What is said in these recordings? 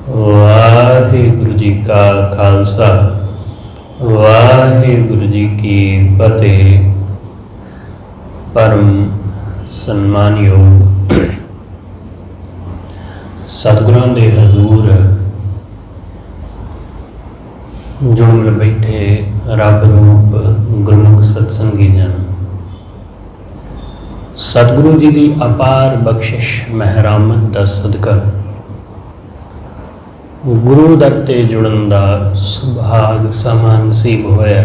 वाहिगुरु जी का खालसा वाहिगुरु जी की फतेह। परम सन्मानयोग सतगुरां दे हजूर जुड़ मिल बैठे रब रूप गुरमुख सत्संगी जन, सतगुरु जी की अपार बख्शिश महरामत दा सदका गुरु दर ते जुड़न दा सुभाग समा नसीब होया।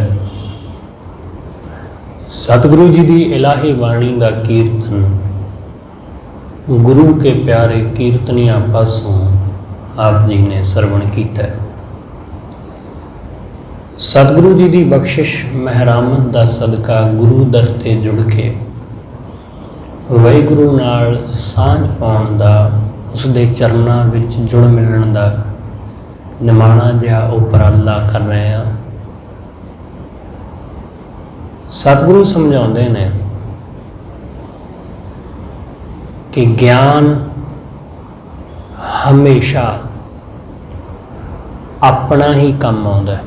सतगुरु जी की इलाही बाणी का कीर्तन गुरु के प्यारे कीर्तनिया पासों आप जी ने सरवण किया। सतगुरु जी की बख्शिश महरामत का सदका गुरु दर ते जुड़ के वाहिगुरु नाल सांझ पाउण दा, उसके चरनां विच जुड़ मिलण दा निमाणा जिहा उपराला कर रहे हैं। सतगुरु समझाते हैं कि ज्ञान हमेशा अपना ही काम आउंदा है,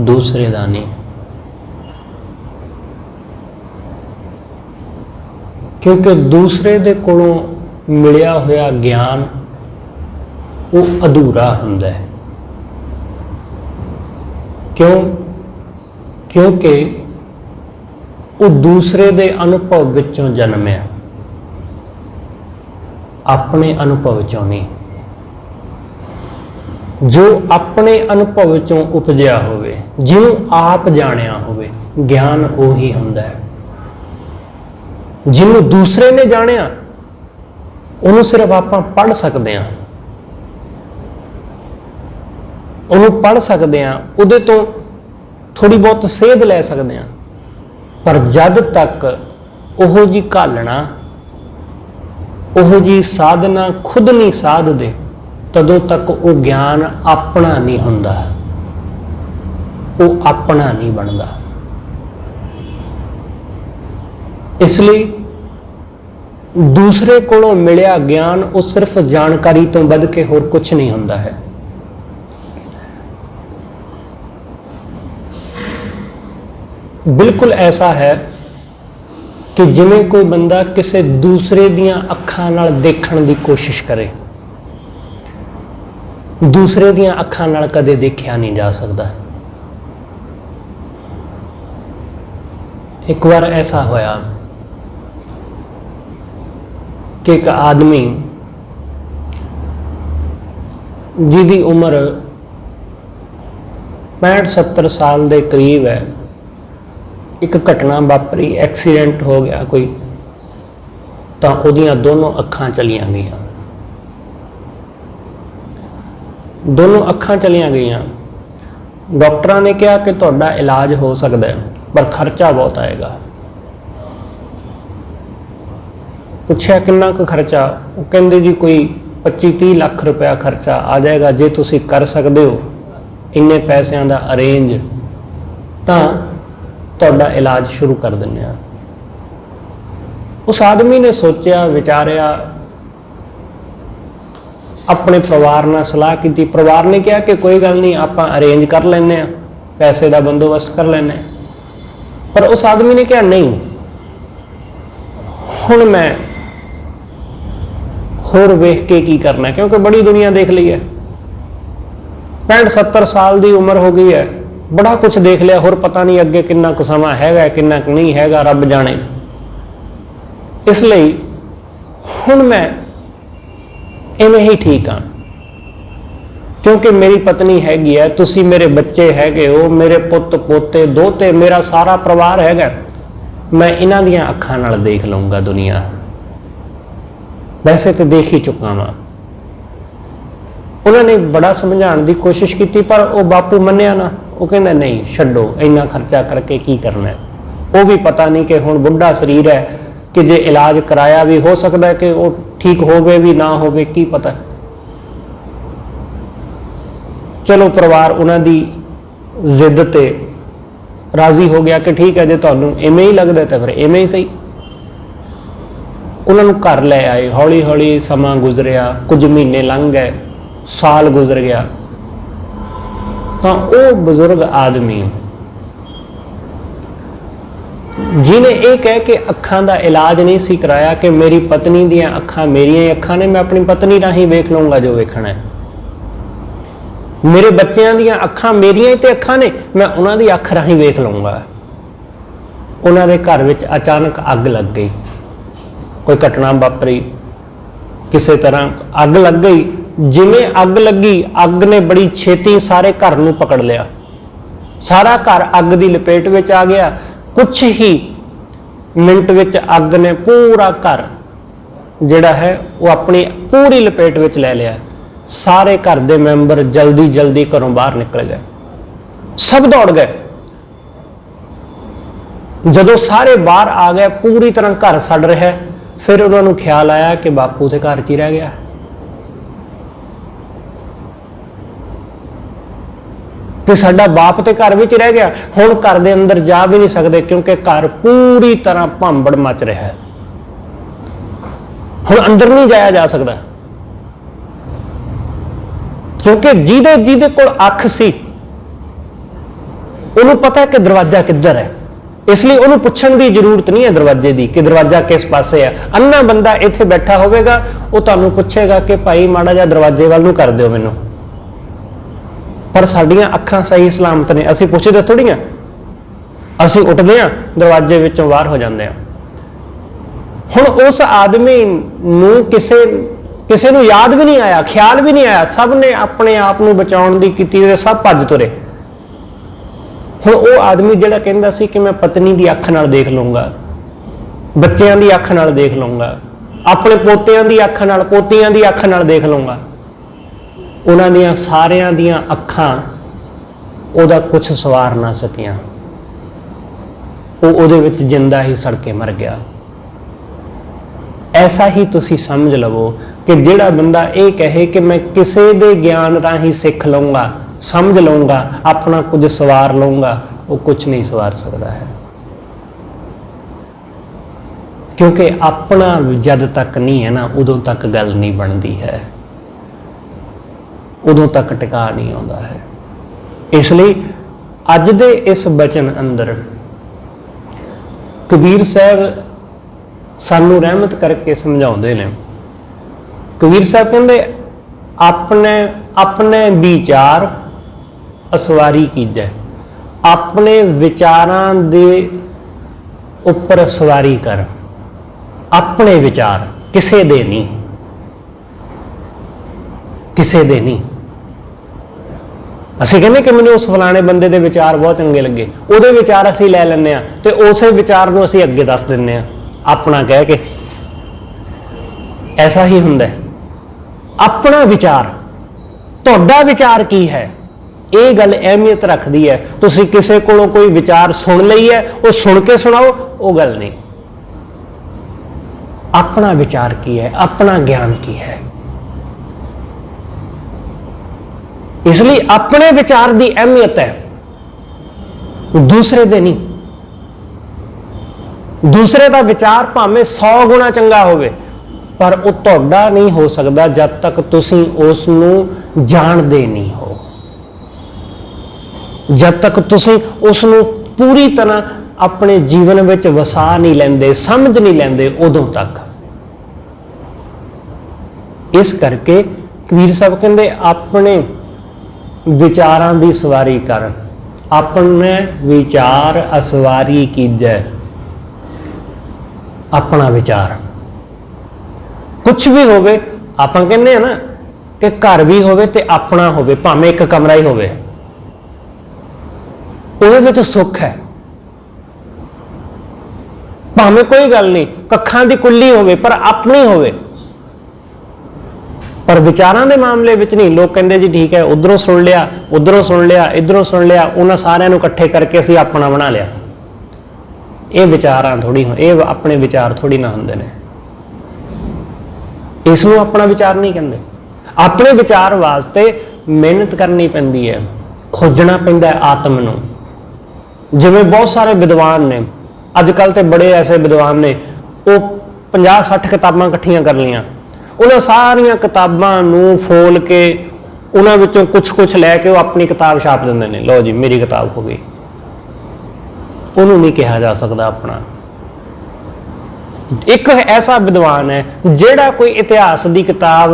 दूसरे का नहीं। क्योंकि दूसरे दे कोलों मिलिया होया ज्ञान वो अधूरा हुंदा है। क्यों? क्योंकि वो दूसरे दे अनुभव विचों जन्मिया, अपने अनुभव विचों नहीं। जो अपने अनुभव विचों उपजिया होवे, जिन्हों आप जानिया होवे, ज्ञान वही हुंदा है। जिन्हों दूसरे ने जानिया उन्होंने सिर्फ आप पढ़ सकते हैं, उन्होंने पढ़ सकते हैं, उहदे तो थोड़ी बहुत सेध लै सकते हैं, पर जद तक ओहो जी घालना, ओहो जी साधना खुद नहीं साधते, तदों तक वो ज्ञान अपना नहीं हुंदा, वो अपना नहीं बनता। इसलिए दूसरे कोलों मिलिया ज्ञान वो सिर्फ जानकारी तो बढ़ के होर कुछ नहीं हुंदा है। बिल्कुल ऐसा है कि जिवें कोई बंदा किसी दूसरे दियां अखां नाल देखण दी कोशिश करे, दूसरे दियां अखां नाल कदे देखिया नहीं जा सकता। एक बार ऐसा होया कि एक आदमी जिहदी उम्र 65-70 साल के करीब है, एक घटना वापरी, एक्सीडेंट हो गया कोई, तो उहदियां दोनों अखां चलियां गईयां, दोनों अखां चलियां गईयां। डॉक्टरां ने कहा कि तुहाडा इलाज हो सकता है पर खर्चा बहुत आएगा। पुछया किन्ना कुछ खर्चा? वो कहंदे जी कोई 25-30 लाख रुपया खर्चा आ जाएगा, जे तुसीं कर सकते हो इन्ने पैसों का अरेंज, तो तुहाडा इलाज शुरू कर दिंदे आ। उस आदमी ने सोचा विचारिया, अपने परिवार नाल सलाह की। परिवार ने कहा कि कोई गल नहीं, आप अरेंज कर लेने, पैसे का बंदोबस्त कर लेने। पर उस आदमी ने कहा नहीं, हुण मैं होर वेख के की करना, क्योंकि बड़ी दुनिया देख ली है, 65-70 साल की उम्र हो गई है, बड़ा कुछ देख लिया, होर पता नहीं अगे कितना कुछ समा हैगा कितना नहीं हैगा, रब जाने। इसलिए हुण मैं इवें ही ठीक हाँ, क्योंकि मेरी पत्नी हैगी है, तुसी मेरे बच्चे हैगे हो, मेरे पुत पोते दोते, मेरा सारा परिवार हैगा, मैं इन्हां दियां अखां नाल देख लूँगा दुनिया। वैसे तो देख ही चुका वहाँ। उन्होंने बड़ा समझाने की कोशिश की, पर वो बापू मन्निया ना। वो कहंदा नहीं छड्डो, इन्ना खर्चा करके की करना है। वो भी पता नहीं कि हुण बुढ़ा शरीर है कि जे इलाज कराया भी हो सकता है कि वो ठीक होवे भी ना होवे, की पता। चलो परिवार उन्हां दी जिद ते राजी हो गया कि ठीक है, जे तुहानूं इवें ही लगदा तो फिर इवें ही सही। ਉਹਨਾਂ ਨੂੰ ਘਰ ਲੈ ਆਏ। ਹੌਲੀ ਹੌਲੀ ਸਮਾਂ ਗੁਜ਼ਰਿਆ, ਕੁਝ ਮਹੀਨੇ ਲੰਘ ਗਏ, ਸਾਲ ਗੁਜ਼ਰ ਗਿਆ, ਤਾਂ ਉਹ ਬਜ਼ੁਰਗ ਆਦਮੀ ਜਿਹਨੇ ਇਹ ਕਹਿ ਕੇ ਅੱਖਾਂ ਦਾ ਇਲਾਜ ਨਹੀਂ ਸੀ ਕਰਾਇਆ ਕਿ ਮੇਰੀ ਪਤਨੀ ਦੀਆਂ ਅੱਖਾਂ ਮੇਰੀਆਂ ਹੀ ਅੱਖਾਂ ਨੇ, ਮੈਂ ਆਪਣੀ ਪਤਨੀ ਰਾਹੀਂ ਵੇਖ ਲਊਂਗਾ ਜੋ ਵੇਖਣਾ ਹੈ, ਮੇਰੇ ਬੱਚਿਆਂ ਦੀਆਂ ਅੱਖਾਂ ਮੇਰੀਆਂ ਹੀ ਤੇ ਅੱਖਾਂ ਨੇ, ਮੈਂ ਉਹਨਾਂ ਦੀ ਅੱਖ ਰਾਹੀਂ ਵੇਖ ਲਊਂਗਾ। ਉਹਨਾਂ ਦੇ ਘਰ ਵਿੱਚ ਅਚਾਨਕ ਅੱਗ ਲੱਗ ਗਈ, ਕੋਈ ਘਟਨਾ ਵਾਪਰੀ, ਕਿਸੇ ਤਰ੍ਹਾਂ ਅੱਗ ਲੱਗ ਗਈ। ਜਿਵੇਂ ਅੱਗ ਲੱਗੀ, ਅੱਗ ਨੇ ਬੜੀ ਛੇਤੀ ਸਾਰੇ ਘਰ ਨੂੰ ਪਕੜ ਲਿਆ, ਸਾਰਾ ਘਰ ਅੱਗ ਦੀ ਲਪੇਟ ਵਿੱਚ ਆ ਗਿਆ। ਕੁਛ ਹੀ ਮਿੰਟ ਵਿੱਚ ਅੱਗ ਨੇ ਪੂਰਾ ਘਰ ਜਿਹੜਾ ਹੈ ਉਹ ਆਪਣੀ ਪੂਰੀ ਲਪੇਟ ਵਿੱਚ ਲੈ ਲਿਆ। ਸਾਰੇ ਘਰ ਦੇ ਮੈਂਬਰ ਜਲਦੀ ਜਲਦੀ ਘਰੋਂ ਬਾਹਰ ਨਿਕਲ ਗਏ, ਸਭ ਦੌੜ ਗਏ। ਜਦੋਂ ਸਾਰੇ ਬਾਹਰ ਆ ਗਏ, ਪੂਰੀ ਤਰ੍ਹਾਂ ਘਰ ਸੜ ਰਿਹਾ, ਫਿਰ ਉਹਨਾਂ ਨੂੰ ਖਿਆਲ ਆਇਆ ਕਿ ਬਾਪੂ ਤੇ ਘਰ 'ਚ ਹੀ ਰਹਿ ਗਿਆ। ਕਿ ਸਾਡਾ ਬਾਪ ਤੇ ਘਰ ਵਿੱਚ ਰਹਿ ਗਿਆ, ਹੁਣ ਘਰ ਦੇ ਅੰਦਰ ਜਾ ਵੀ ਨਹੀਂ ਸਕਦੇ ਕਿਉਂਕਿ ਘਰ ਪੂਰੀ ਤਰ੍ਹਾਂ ਭਾਂਬੜ ਮਚ ਰਿਹਾ ਹੈ, ਹੁਣ ਅੰਦਰ ਨਹੀਂ ਜਾਇਆ ਜਾ ਸਕਦਾ। ਕਿਉਂਕਿ ਜਿਹਦੇ ਕੋਲ ਅੱਖ ਸੀ ਉਹਨੂੰ ਪਤਾ ਕਿ ਦਰਵਾਜ਼ਾ ਕਿੱਧਰ ਹੈ, ਇਸ ਲਈ ਉਹਨੂੰ ਪੁੱਛਣ ਦੀ ਜ਼ਰੂਰਤ ਨਹੀਂ ਹੈ ਦਰਵਾਜ਼ੇ ਦੀ ਕਿ ਦਰਵਾਜ਼ਾ ਕਿਸ ਪਾਸੇ ਹੈ। ਅੰਨਾ ਬੰਦਾ ਇੱਥੇ ਬੈਠਾ ਹੋਵੇਗਾ, ਉਹ ਤੁਹਾਨੂੰ ਪੁੱਛੇਗਾ ਕਿ ਭਾਈ ਮਾੜਾ ਜਿਹਾ ਦਰਵਾਜ਼ੇ ਵੱਲ ਨੂੰ ਕਰ ਦਿਓ ਮੈਨੂੰ। ਪਰ ਸਾਡੀਆਂ ਅੱਖਾਂ ਸਹੀ ਸਲਾਮਤ ਨੇ, ਅਸੀਂ ਪੁੱਛਦੇ ਥੋੜੀਆਂ, ਅਸੀਂ ਉੱਠਦੇ ਹਾਂ, ਦਰਵਾਜ਼ੇ ਵਿੱਚੋਂ ਬਾਹਰ ਹੋ ਜਾਂਦੇ ਹਾਂ। ਹੁਣ ਉਸ ਆਦਮੀ ਨੂੰ ਕਿਸੇ ਨੂੰ ਯਾਦ ਵੀ ਨਹੀਂ ਆਇਆ, ਖਿਆਲ ਵੀ ਨਹੀਂ ਆਇਆ, ਸਭ ਨੇ ਆਪਣੇ ਆਪ ਨੂੰ ਬਚਾਉਣ ਦੀ ਕੀਤੀ, ਸਭ ਭੱਜ ਤੁਰੇ। ਹੁਣ ਉਹ ਆਦਮੀ ਜਿਹੜਾ ਕਹਿੰਦਾ ਸੀ ਕਿ ਮੈਂ ਪਤਨੀ ਦੀ ਅੱਖ ਨਾਲ ਦੇਖ ਲਊਂਗਾ, ਬੱਚਿਆਂ ਦੀ ਅੱਖ ਨਾਲ ਦੇਖ ਲਊਂਗਾ, ਆਪਣੇ ਪੋਤਿਆਂ ਦੀ ਅੱਖ ਨਾਲ, ਪੋਤੀਆਂ ਦੀ ਅੱਖ ਨਾਲ ਦੇਖ ਲਊਂਗਾ, ਉਹਨਾਂ ਦੀਆਂ ਸਾਰਿਆਂ ਦੀਆਂ ਅੱਖਾਂ ਉਹਦਾ ਕੁਛ ਸਵਾਰ ਨਾ ਸਕੀਆਂ। ਉਹ ਉਹਦੇ ਵਿੱਚ ਜਿੰਦਾ ਹੀ ਸੜ ਕੇ ਮਰ ਗਿਆ। ਐਸਾ ਹੀ ਤੁਸੀਂ ਸਮਝ ਲਵੋ ਕਿ ਜਿਹੜਾ ਬੰਦਾ ਇਹ ਕਹੇ ਕਿ ਮੈਂ ਕਿਸੇ ਦੇ ਗਿਆਨ ਰਾਹੀਂ ਸਿੱਖ ਲਊਂਗਾ, ਸਮਝ ਲਊਂਗਾ, ਆਪਣਾ ਕੁਝ ਸਵਾਰ ਲਊਂਗਾ, ਉਹ ਕੁਛ ਨਹੀਂ ਸਵਾਰ ਸਕਦਾ ਹੈ। ਕਿਉਂਕਿ ਆਪਣਾ ਜਦ ਤੱਕ ਨਹੀਂ ਹੈ ਨਾ, ਉਦੋਂ ਤੱਕ ਗੱਲ ਨਹੀਂ ਬਣਦੀ ਹੈ, ਉਦੋਂ ਤੱਕ ਟਿਕਾ ਨਹੀਂ ਆਉਂਦਾ ਹੈ। ਇਸ ਲਈ ਅੱਜ ਦੇ ਇਸ ਬਚਨ ਅੰਦਰ ਕਬੀਰ ਸਾਹਿਬ ਸਾਨੂੰ ਰਹਿਮਤ ਕਰਕੇ ਸਮਝਾਉਂਦੇ ਨੇ। ਕਬੀਰ ਸਾਹਿਬ ਕਹਿੰਦੇ ਆਪਣੇ ਵਿਚਾਰ ਅਸਵਾਰੀ ਕੀਜੈ, ਆਪਣੇ ਵਿਚਾਰਾਂ ਦੇ ਉੱਪਰ ਸਵਾਰੀ ਕਰ। ਆਪਣੇ ਵਿਚਾਰ, ਕਿਸੇ ਦੇ ਨਹੀਂ, ਕਿਸੇ ਦੇ ਨਹੀਂ। ਅਸੀਂ ਕਹਿੰਦੇ ਕਿ ਮੈਨੂੰ ਉਸ ਫਲਾਣੇ ਬੰਦੇ ਦੇ ਵਿਚਾਰ ਬਹੁਤ ਚੰਗੇ ਲੱਗੇ, ਉਹਦੇ ਵਿਚਾਰ ਅਸੀਂ ਲੈ ਲੈਂਦੇ ਹਾਂ ਤੇ ਉਸੇ ਵਿਚਾਰ ਨੂੰ ਅਸੀਂ ਅੱਗੇ ਦੱਸ ਦਿੰਦੇ ਹਾਂ ਆਪਣਾ ਕਹਿ ਕੇ। ਐਸਾ ਹੀ ਹੁੰਦਾ ਹੈ। ਆਪਣਾ ਵਿਚਾਰ, ਤੁਹਾਡਾ ਵਿਚਾਰ ਕੀ ਹੈ, ਇਹ ਗੱਲ ਅਹਿਮੀਅਤ ਰੱਖਦੀ ਹੈ। ਤੁਸੀਂ ਕਿਸੇ ਕੋਲੋਂ ਕੋਈ ਵਿਚਾਰ ਸੁਣ ਲਈ ਹੈ, ਉਹ ਸੁਣ ਕੇ ਸੁਣਾਓ, ਉਹ ਗੱਲ ਨਹੀਂ। ਆਪਣਾ ਵਿਚਾਰ ਕੀ ਹੈ, ਆਪਣਾ ਗਿਆਨ ਕੀ ਹੈ। ਇਸ ਲਈ ਆਪਣੇ ਵਿਚਾਰ ਦੀ ਅਹਿਮੀਅਤ ਹੈ, ਦੂਸਰੇ ਦੇ ਨਹੀਂ। ਦੂਸਰੇ ਦਾ ਵਿਚਾਰ ਭਾਵੇਂ 100 ਗੁਣਾ ਚੰਗਾ ਹੋਵੇ, ਪਰ ਉਹ ਤੁਹਾਡਾ ਨਹੀਂ ਹੋ ਸਕਦਾ ਜਦ ਤੱਕ ਤੁਸੀਂ ਉਸ ਨੂੰ ਜਾਣਦੇ ਨਹੀਂ ਹੋ, ਜਦ ਤੱਕ ਤੁਸੀਂ ਉਸ ਨੂੰ ਪੂਰੀ ਤਰ੍ਹਾਂ ਆਪਣੇ ਜੀਵਨ ਵਿੱਚ ਵਸਾ ਨਹੀਂ ਲੈਂਦੇ, ਸਮਝ ਨਹੀਂ ਲੈਂਦੇ, ਉਦੋਂ ਤੱਕ। ਇਸ ਕਰਕੇ ਕਬੀਰ ਸਾਹਿਬ ਕਹਿੰਦੇ ਆਪਣੇ ਵਿਚਾਰਾਂ ਦੀ ਸਵਾਰੀ ਕਰ, ਆਪਣੇ ਵਿਚਾਰ ਅਸਵਾਰੀ ਕੀਜੈ। ਆਪਣਾ ਵਿਚਾਰ ਕੁਛ ਵੀ ਹੋਵੇ, ਆਪਾਂ ਕਹਿੰਦੇ ਆ ਨਾ ਕਿ ਘਰ ਵੀ ਹੋਵੇ ਤੇ ਆਪਣਾ ਹੋਵੇ, ਭਾਵੇਂ ਇੱਕ ਕਮਰਾ ਹੀ ਹੋਵੇ, ਉਹਦੇ ਵਿੱਚ ਸੁੱਖ ਹੈ। ਭਾਵੇਂ ਕੋਈ ਗੱਲ ਨਹੀਂ, ਕੱਖਾਂ ਦੀ ਕੁੱਲੀ ਹੋਵੇ ਪਰ ਆਪਣੀ ਹੋਵੇ। ਪਰ ਵਿਚਾਰਾਂ ਦੇ ਮਾਮਲੇ ਵਿੱਚ ਨਹੀਂ। ਲੋਕ ਕਹਿੰਦੇ ਜੀ ਠੀਕ ਹੈ, ਉਧਰੋਂ ਸੁਣ ਲਿਆ, ਉਧਰੋਂ ਸੁਣ ਲਿਆ, ਇਧਰੋਂ ਸੁਣ ਲਿਆ, ਉਹਨਾਂ ਸਾਰਿਆਂ ਨੂੰ ਇਕੱਠੇ ਕਰਕੇ ਅਸੀਂ ਆਪਣਾ ਬਣਾ ਲਿਆ। ਇਹ ਵਿਚਾਰਾਂ ਥੋੜੀ, ਇਹ ਆਪਣੇ ਵਿਚਾਰ ਥੋੜੀ ਨਾ ਹੁੰਦੇ ਨੇ। ਇਸ ਨੂੰ ਆਪਣਾ ਵਿਚਾਰ ਨਹੀਂ ਕਹਿੰਦੇ। ਆਪਣੇ ਵਿਚਾਰ ਵਾਸਤੇ ਮਿਹਨਤ ਕਰਨੀ ਪੈਂਦੀ ਹੈ, ਖੋਜਣਾ ਪੈਂਦਾ ਹੈ ਆਤਮ ਨੂੰ। ਜਿਵੇਂ ਬਹੁਤ ਸਾਰੇ ਵਿਦਵਾਨ ਨੇ ਅੱਜ ਕੱਲ੍ਹ, ਤੇ ਬੜੇ ਐਸੇ ਵਿਦਵਾਨ ਨੇ, ਉਹ 50-60 किताबां इकट्ठियां कर लियां, उन्हां सारियां किताबां नूं फोल के उन्हां विचों कुछ लैके वो अपनी किताब छाप दिंदे ने, लो जी मेरी किताब हो गई। उन्होंने नहीं कहा जा सकता अपना। एक ऐसा विद्वान है जिहड़ा कोई इतिहास की किताब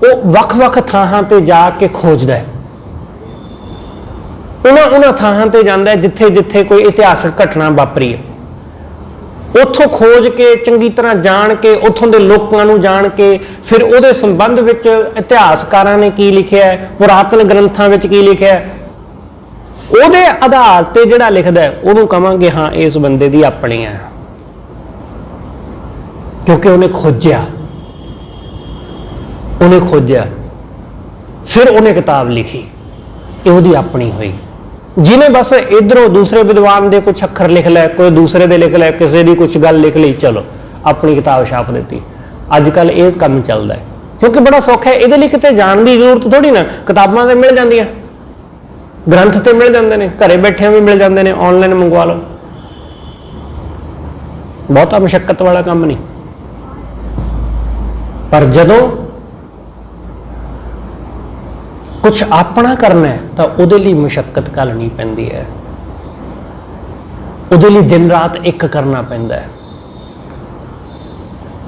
वो वख-वख थाहां ते जाके खोजदा है, उन्हां थाहां ते जांदा है जिथे जिथे कोई इतिहासक घटना वापरी है, उत्थों खोज के चंगी तरह जान के उत्थों के लोगों को जान के फिर उहदे संबंध विच इतिहासकारां ने की लिखिया है, पुरातन ग्रंथां विच की लिखिया है, उहदे आधार ते जिहड़ा लिखदा है उहनूं कहांगे हाँ इस बंदे दी अपनी है, क्योंकि उन्हें खोजिया फिर उन्हें किताब लिखी, ये उहदी अपनी हुई। जिन्हें बस इधरों दूसरे विद्वान दे कुछ अखर लिख लै, कोई दूसरे दे लिख लै, किसी दी कुछ गल लिख ली, चलो अपनी किताब छाप दी। अजकल ये काम चलता है क्योंकि बड़ा सौखा है, ये कितने जाने की जरूरत थोड़ी ना, किताबां तो मिल जांदियां, ग्रंथ तो मिल जाते हैं, घरे बैठे भी मिल जाते हैं, ऑनलाइन मंगवा लो, बहुता मुशक्कत वाला काम नहीं। पर जदों कुछ अपना करना है तो उहदे लई मुशक्कत घलनी पैंदी है, उहदे लई दिन रात एक करना पैंदा है।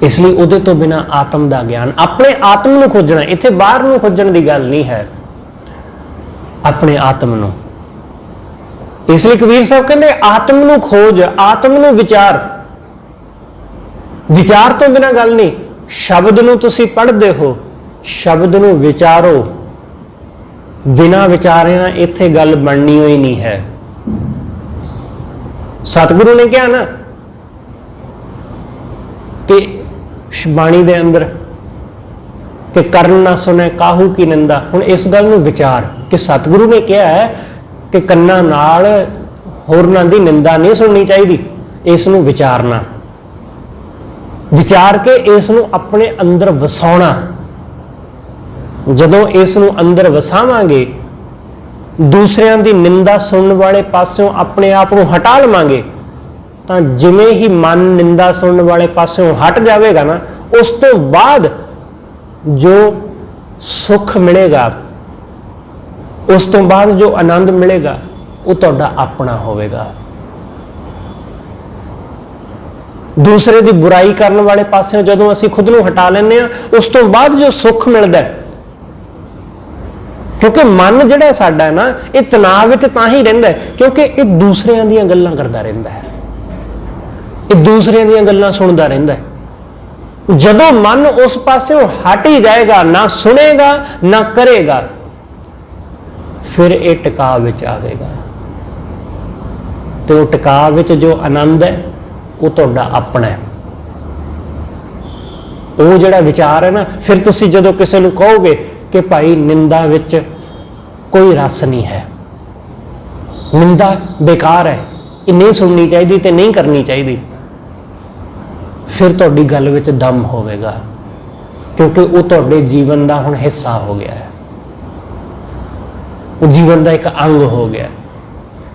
इसलिए उहदे तो बिना आत्म दा ज्ञान, अपने आत्म नूं खोजना, इत्थे बाहर नूं खोजण दी गल नहीं है, अपने आत्म नूं। इसलिए कबीर साहब कहते आत्म नूं खोज, आत्म नूं विचार, विचार तो बिना गल नहीं। शब्द नूं तुसीं पढ़दे हो, शब्द नूं विचारो, बिना विचारिया इत्थे गल बननी ही नहीं है। सतगुरु ने कहा ना कि बाणी दे अंदर कि करन ना सुने काहू की निंदा, हुण इस गल नूं विचार कि सतगुरु ने कहा है कि कन्ना नाल होरनां दी निंदा नहीं सुननी चाहिए, इस नूं विचारना, विचार के इस नूं अपने अंदर वसाउणा। जदों इस नूं अंदर वसावांगे, दूसरियां दी निंदा सुनने वाले पासों अपने आप को हटा लवांगे, तो जिवें ही मन निंदा सुनने वाले पासों हट जाएगा ना, उस तो बाद जो सुख मिलेगा, उस तो बाद जो आनंद मिलेगा वो तुहाडा अपना होवेगा। दूसरे की बुराई करने वाले पासों जदों असीं खुद नूं हटा लैंदे आ, उस तो बाद जो सुख मिलता है, क्योंकि मन जिहड़ा साडा है ना ये तनाव विच तां ही रहिंदा है क्योंकि ये दूसरियां दीयां गल्लां करदा रहिंदा है, ये दूसरियां दीयां गल्लां सुनदा रहिंदा है। जदों मन उस पासों हट ही जाएगा, ना सुनेगा ना करेगा, फिर ये टिकाव विच आवेगा, तो टिकाव विच जो आनंद है वो तुहाडा अपना है। वो जिहड़ा विचार है ना, फिर तुसीं जदों किसी नूं कहोगे कि भाई निंदा विच कोई रस नहीं है, निंदा बेकार है, ये नहीं सुननी चाहिए तो नहीं करनी चाहिए, फिर तुहाडी गल विच दम होवेगा, क्योंकि वो तुहाडे जीवन का हुण हिस्सा हो गया है, वो जीवन का एक अंग हो गया।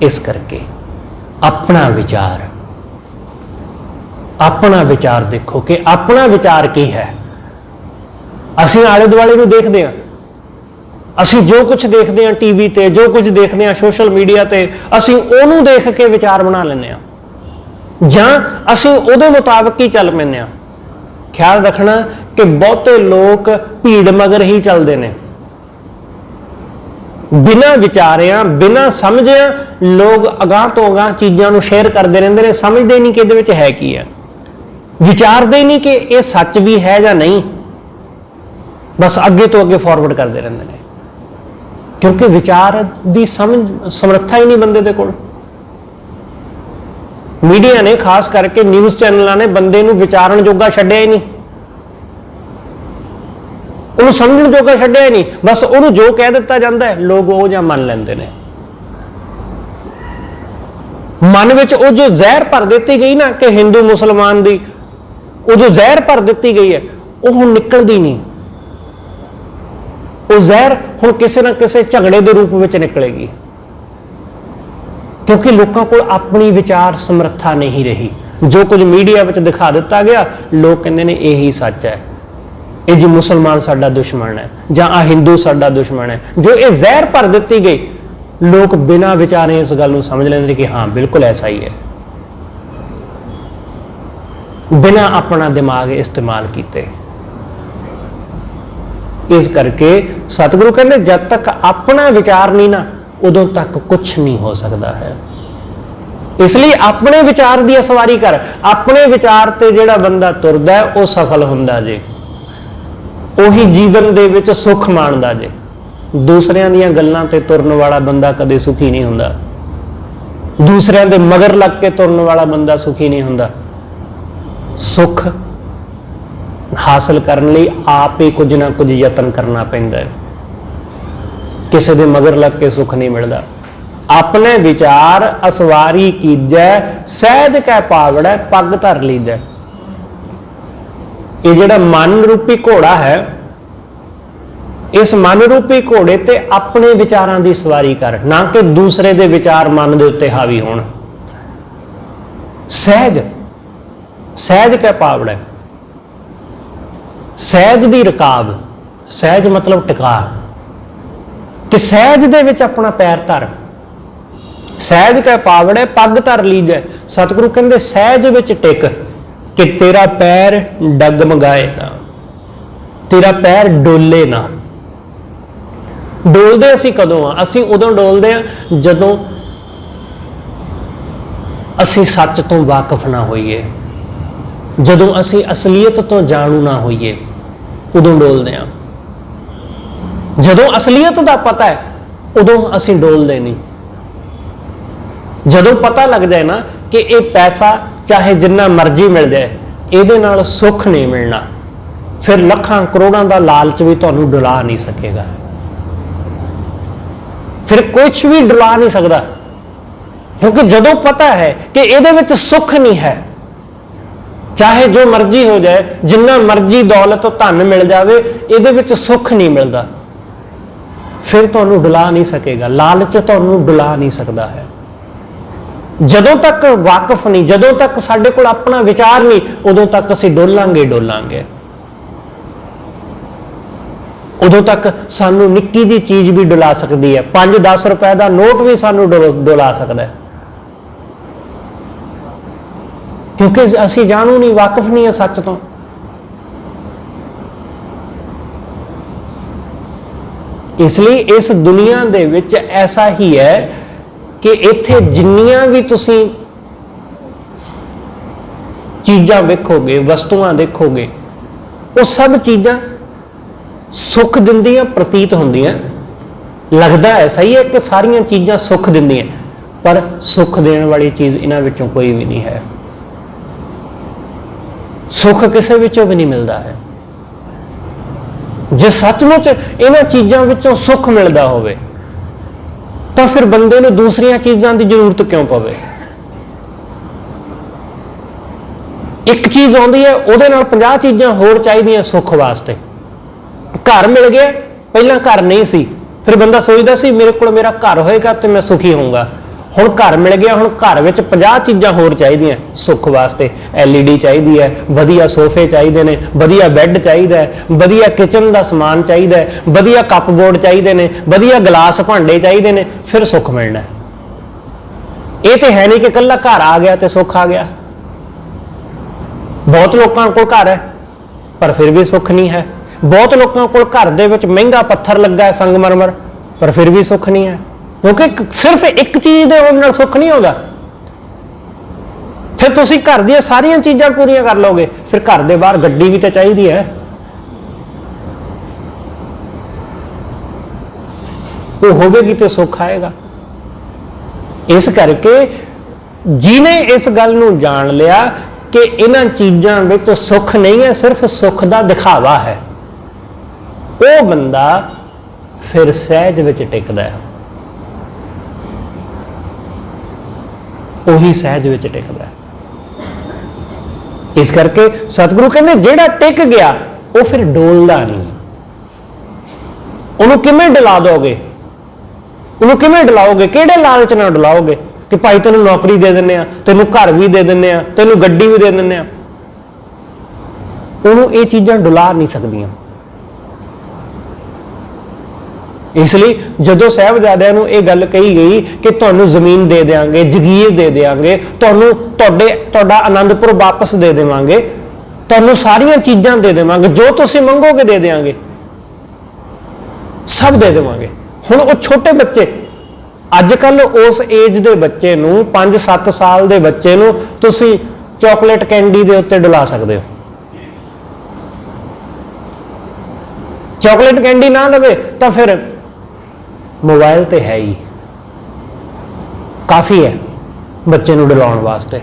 इस करके अपना विचार, अपना विचार देखो कि अपना विचार की है। असीं आले दुआले नूं देखते हैं, असीं जो कुछ देखते हैं टीवी ते, जो कुछ देखते हैं सोशल मीडिया ते, असीं ओनूं देख के विचार बना लैंदे आ, जां असीं उहदे मुताबिक ही चल पैंदे आ। ख्याल रखना कि बहुते लोग भीड़ मगर ही चलते हैं, बिना विचारिया बिना समझिया लोग अगाह तो अगाह चीज़ों को शेयर करते रहते हैं, समझते नहीं कि इहदे विच है की है, विचारते ही नहीं कि यह सच भी है या नहीं, बस अगे तो अगे फॉरवर्ड करते रहते हैं, क्योंकि विचार की समझ समर्था ही नहीं बंदे दे कोल। मीडिया ने खास करके न्यूज़ चैनलों ने बंदे नूं विचारण जोगा छड्डिया ही नहीं, उन्होंने समझण जोगा छड्डिया ही नहीं, बस उन्होंने जो कह दिता जाता है लोग वो जा मन लेंदे ने। मन विच वो जो जहर भर दी गई ना कि हिंदू मुसलमान दी, वो जो जहर भर दी गई है वो हुण निकलदी नहीं, वो जहर हुण किसी ना किसी झगड़े के रूप में निकलेगी, क्योंकि लोगों को अपनी विचार समर्था नहीं रही। जो कुछ मीडिया में दिखा दिता गया, लोग कहते हैं यही सच है, ये जी मुसलमान साडा दुश्मन है जां आ हिंदू साडा दुश्मन है। जो ये जहर भर दी गई, लोग बिना विचारे इस गल नूं समझ लेंदे कि हाँ बिल्कुल ऐसा ही है, बिना अपना दिमाग इस्तेमाल किए। इस करके सतगुरु कहते जब तक अपना विचार नहीं ना, उदों तक कुछ नहीं हो सकता है। इसलिए अपने विचार की सवारी कर, अपने विचार ते जिहड़ा बंदा तुरदा है वह सफल हुंदा जे, उही जीवन दे विच सुख माणदा जे। दूसरियां दीयां गल्लां ते तुरन वाला बंदा कदे सुखी नहीं हुंदा, दूसरियां दे मगर लग के तुरन वाला बंदा सुखी नहीं हुंदा। सुख हासिल करने लई आप ही कुछ ना कुछ यतन करना पैंदा है, किसी दे मगर लग के सुख नहीं मिलता। अपने विचार असवारी कीजै, सहज कै पावड़ै पग धर लीजै। ये जिहड़ा मन रूपी घोड़ा है, इस मन रूपी घोड़े ते अपने विचारां दी सवारी कर, ना कि दूसरे दे विचार मन दे उत्ते हावी होण। सहज सहज कै पावड़ै, सहज दी रकाब, सहज मतलब टिका, कि सहज दे विच अपना पैर धर। सहज कै पावड़े पग धर लीजै। सतगुरु कहंदे सहज विच टिक, कि तेरा पैर डगमगाए ना, तेरा पैर डोले ना। डोलदे असीं कदों आ? असीं उदों डोलदे आ जदों असीं सच तो वाकफ ना होइए, जदों असीं असलीयत तो जाणू ना होइए, उदों डोलदे आ। जदों असलीयत दा पता है उदों असीं डोलदे नहीं। जदों पता लग जाए ना कि ये पैसा चाहे जिन्ना मर्जी मिल जाए, इहदे नाल सुख नहीं मिलना, फिर लखां करोड़ां दा लालच भी तुहानूं डुला नहीं सकेगा, फिर कुछ भी डुला नहीं सकता। क्योंकि जदों पता है कि इहदे विच सुख नहीं है, चाहे जो मर्जी हो जाए, जिन्ना मर्जी दौलत धन मिल जाए, इहदे विच सुख नहीं मिलता, फिर तुहानूं डुला नहीं सकेगा, लालच तुहानूं डुला नहीं सकता है। जदों तक वाकफ नहीं, जदों तक साडे कोल अपना विचार नहीं, उदों तक असीं डोलांगे डोलांगे। उदों तक सानू निक्की जी चीज भी डुला सकती है, 5-10 रुपए का नोट भी सानू डुला सकता है, क्योंकि असीं जानू नहीं, वाकफ नहीं है सच तो। इसलिए इस दुनिया दे विच ऐसा ही है कि इत्थे जिन्नियां भी तुसीं चीज़ां देखोगे, वस्तुआं देखोगे, वो सब चीज़ां सुख दिंदियां प्रतीत होंदियां। लगदा ऐसा ही है कि सारियां चीज़ां सुख दिंदियां, पर सुख देने वाली चीज़ इन्हां विचों कोई भी नहीं है। सुख किसी विचों भी नहीं मिलता है। जे सचमुच इन्हां चीज़ां विचों सुख मिलता होवे, तो फिर बंदे नूं दूसरियां चीज़ां की जरूरत क्यों पवे? एक चीज़ आउंदी है, उहदे नाल 50 चीज़ां होर चाहीदियां सुख वास्ते। घर मिल गया, पहला घर नहीं सी, फिर बंदा सोचदा सी मेरे कोल मेरा घर होएगा तो मैं सुखी होऊंगा। हुण घर मिल गया, हुण घर विच 50 चीज़ां होर चाहीदियां सुख वास्ते। LED चाहिदी है, वधिया सोफे चाहिए ने, वधिया बैड चाहिए है, वधिया किचन का समान चाहिए है, वधिया कप बोर्ड चाहिए ने, वधिया गिलास भांडे चाहिए ने, फिर सुख मिलना है। ये तो है नहीं कि कल्ला घर आ गया तो सुख आ गया। बहुत लोगों को घर है पर फिर भी सुख नहीं है। बहुत लोगों को घर दे विच महंगा पत्थर लगा है, संगमरमर, पर फिर भी सुख नहीं है, क्योंकि सिर्फ एक चीज़ दे होने नाल सुख नहीं होगा। फिर तुसीं घर दी सारियां चीज़ां पूरियां कर लोगे, फिर घर दे बाहर गड्डी भी तो चाहिए है, वो होवेगी तो सुख आएगा। इस करके जिन्हें इस गल नूं जान लिया कि इन्हां चीज़ां विच सुख नहीं है, सिर्फ सुख दा दिखावा है, वो बंदा फिर सहज विच टिकदा है, उही सहज विच टिकदा है। इस करके सतगुरु कहंदे जिहड़ा टिक गया वो फिर डोलदा नहीं। उन्होंने किवें डुला दोगे, उन्होंने किवें डुलाओगे, किहड़े लालच नाल डुलाओगे? कि भाई तेन नौकरी दे दिंदे आ, तेनों घर भी दे दिंदे आ, तेनों गड्डी भी दे दिंदे आ, उन्होंने ये चीज़ां डुला नहीं सकदियां। इसलिए जदों साहिबजादियां नूं ये गल कही गई कि तुहानूं जमीन दे देंगे, जगीर दे देंगे, तुहाडा आनंदपुर वापस दे देवांगे, तुहानूं सारियां चीज़ां दे देवांगे, जो तुसीं मंगोगे दे देंगे, सब दे देवांगे। हुण वो छोटे बच्चे अजकल उस एज के बच्चे नूं 5-7 साल के बच्चे नूं तुसीं चॉकलेट कैंडी के उत्ते डुला सकते हो। चॉकलेट कैंडी ना लवे तो फिर मोबाइल तो है ही काफ़ी है बच्चे नूं डुलाउण वास्ते,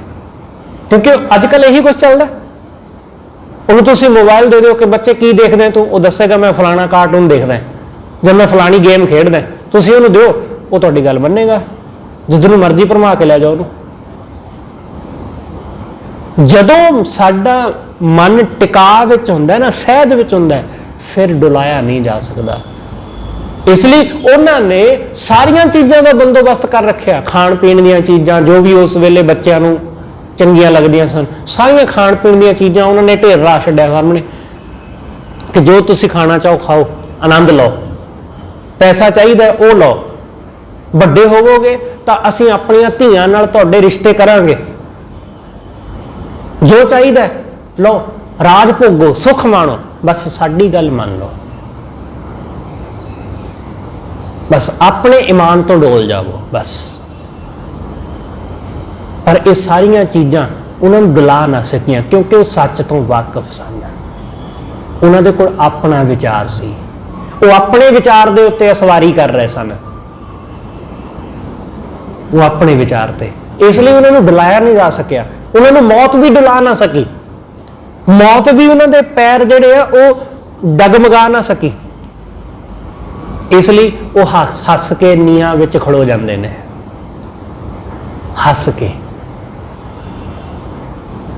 क्योंकि अजकल यही कुछ चलदा। उन्होंने तुसीं मोबाइल दे दो कि बच्चे की देखते हैं, तू वो दसेगा मैं फलाना कार्टून देखदा है, जब मैं फलानी गेम खेडदा, तुसीं उहनूं दिओ, वो तुहाडी गल मन्नेगा, जिधर मर्जी भरमा के लै जाओ उहनूं। जदों साडा मन टिका विच हुंदा है ना, सहज विच हुंदा है, फिर डुलाया नहीं जा सकता। इसलिए उन्होंने सारिया चीज़ों का बंदोबस्त कर रखा, खाण पीण दीयां चीज़ां जो भी उस वेले बच्चों नूं चंगियां लगदियां सन, सारिया खाण पीण दीयां चीज़ां उन्होंने ढेर ला छड्डिया सामने कि जो तुसीं खाना चाहो खाओ, आनंद लो, पैसा चाहिए वो लो, वड्डे होवोगे तो असीं अपनियां धीआं नाल तुहाडे रिश्ते करांगे, जो चाहिए लो, राज भोगो, सुख माणो, बस साडी गल मान लो, बस अपने ईमान तो डोल जाओ बस। पर ये सारिया चीज़ां उन्होंने डुला ना सकियां, क्योंकि वो सच तो वाकफ सन, उन्होंने कोल अपना विचार सी, वो अपने विचार के उत्ते असवारी कर रहे सन, वो अपने विचार ते, इसलिए उन्होंने डुलाया नहीं जा सकिया। उन्होंने मौत भी डुला ना सकी, मौत भी उन्होंने पैर जिहड़े आ वो डगमगा ना सकी, इसलिए वो हस के नीआं विच खड़ो जाते हैं, हस के,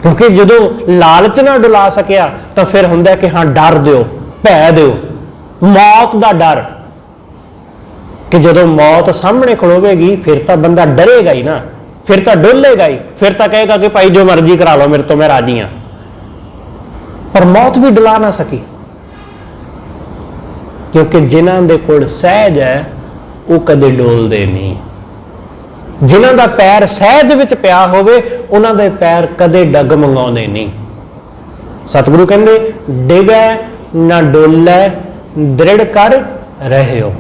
क्योंकि जो लालच ना डुला सकिया तो फिर हुंदा कि हाँ डर दो, भै दो, मौत का डर, कि जो मौत सामने खड़ोवेगी फिर तो बंदा डरेगा ही ना, फिर तो डोलेगा ही, फिर तो कहेगा कि भाई जो मर्जी करा लो मेरे तो, मैं राजी हाँ। पर मौत भी डुला ना सकी, क्योंकि जिन्हां दे कोल सहज है वो कदे डोलते नहीं, जिन्हां दा पैर सहज विच पिया होवे उन्हां दे पैर कदे डगमगाउंदे नहीं। सतगुरु कहंदे डिगै ना डोलै दृढ़ कर रहे हो,